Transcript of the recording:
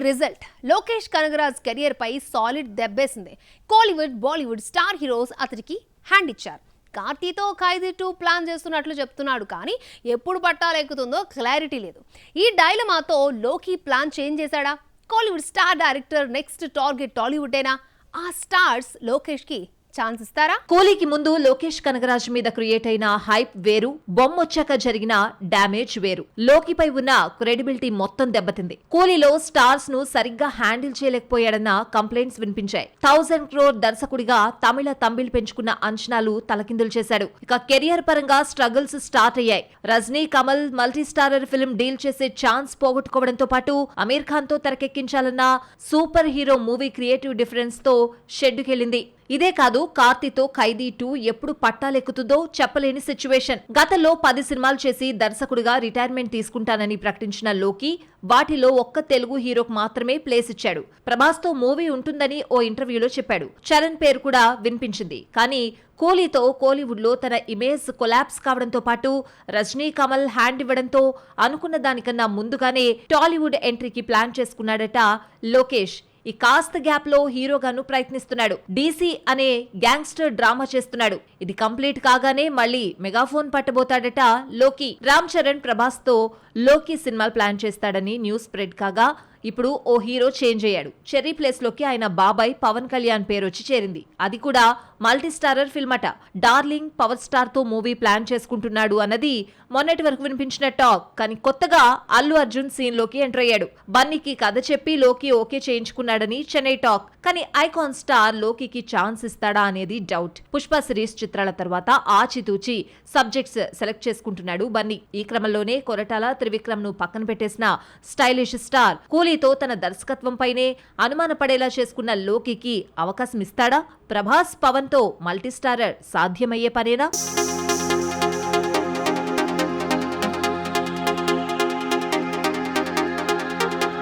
Result Lokesh Kanagaraj career పై solid దెబ్బేసింది. Kollywood Bollywood star heroes అతడికి హ్యాండ్ ఇచ్చారు. కార్తీతో ఖైదీ 2 ప్లాన్ చేస్తున్నట్లు చెప్తున్నాడు, కానీ ఎప్పుడు పట్టాలెక్కుతుందో క్లారిటీ లేదు. ఈ డైలమాతో లోకి ప్లాన్ చేంజ్ చేశాడా? Kollywood star director next target టాలీవుడేనా? ఆ స్టార్స్ లోకేష్ కి ఛాన్స్ ఇస్తారా? కూలీకి ముందు లోకేష్ కనగరాజ్ మీద క్రియేట్ అయిన హైప్ వేరు, బొమ్మొచ్చాక జరిగిన డ్యామేజ్ వేరు. లోకిపై ఉన్న క్రెడిబిలిటీ మొత్తం దెబ్బతింది. కూలీలో స్టార్స్ ను సరిగ్గా హ్యాండిల్ చేయలేకపోయాడన్న కంప్లైంట్స్ వినిపించాయి. 1000 crore దర్శకుడిగా తమిళ్ పెంచుకున్న అంచనాలు తలకిందులు చేశాడు. ఇక కెరియర్ పరంగా స్ట్రగుల్స్ స్టార్ట్ అయ్యాయి. Rajini, Kamal multi starrer film deal చేసే ఛాన్స్ పోగొట్టుకోవడంతో పాటు అమీర్ ఖాన్ తో తెరకెక్కించాలన్న super hero movie creative difference తో షెడ్డుకెళ్లింది. ఇదే కాదు, కార్తీతో ఖైదీ 2 ఎప్పుడు పట్టాలెక్కుతుందో చెప్పలేని సిచ్యువేషన్. గతంలో 10 సినిమాలు చేసి దర్శకుడిగా రిటైర్మెంట్ తీసుకుంటానని ప్రకటించిన లోకి వాటిలో ఒక్క తెలుగు హీరోకు మాత్రమే ప్లేస్ ఇచ్చాడు. ప్రభాస్ తో మూవీ ఉంటుందని ఓ ఇంటర్వ్యూలో చెప్పాడు. చరణ్ పేరు కూడా వినిపించింది. కానీ కూలీతో కోలీవుడ్ లో తన ఇమేజ్ కొలాప్స్ కావడంతో పాటు రజనీ, కమల్ హ్యాండ్ ఇవ్వడంతో అనుకున్న దానికన్నా ముందుగానే టాలీవుడ్ ఎంట్రీకి ప్లాన్ చేసుకున్నాడట లోకేష్. ఈ కాస్త గ్యాప్ లో హీరోగాను ప్రయత్నిస్తున్నాడు. డీసీ అనే గ్యాంగ్స్టర్ డ్రామా చేస్తున్నాడు. ఇది కంప్లీట్ కాగానే మళ్ళీ మెగాఫోన్ పట్టబోతాడట లోకి. రామ్ చరణ్, ప్రభాస్ తో లోకి సినిమాలు ప్లాన్ చేస్తాడని న్యూస్ స్ప్రెడ్ కాగా ఇప్పుడు ఓ హీరో చేంజ్ అయ్యాడు. చెర్రీ ప్లేస్ లోకి ఆయన బాబాయ్ పవన్ కళ్యాణ్ పేరు వచ్చి చేరింది. అది కూడా మల్టీ స్టారర్ ఫిల్మ్ అట. డార్లింగ్ పవర్ స్టార్ తో మూవీ ప్లాన్ చేసుకుంటున్నాడు అన్నది మొన్నటి వరకు వినిపించిన టాక్. కానీ కొత్తగా అల్లు అర్జున్ సీన్ లోకి ఎంటర్ అయ్యాడు. బన్నీకి కథ చెప్పి లోకి ఓకే చేయించుకున్నాడని చెన్నై టాక్. కానీ ఐకాన్ స్టార్ లోకి ఛాన్స్ ఇస్తాడా అనేది డౌట్. పుష్ప సిరీస్ చిత్రాల తర్వాత ఆచితూచి సబ్జెక్ట్స్ సెలెక్ట్ చేసుకుంటున్నాడు బన్నీ. ఈ క్రమంలోనే కొరటాల, త్రివిక్రమ్ ను పక్కన పెట్టేసిన స్టైలిష్ స్టార్ కూలీతో తన దర్శకత్వంపైనే అనుమానపడేలా చేసుకున్న లోకికి అవకాశం ఇస్తాడా? ప్రభాస్, పవన్ తో మల్టీ స్టారర్ సాధ్యమయ్యే పనేనా?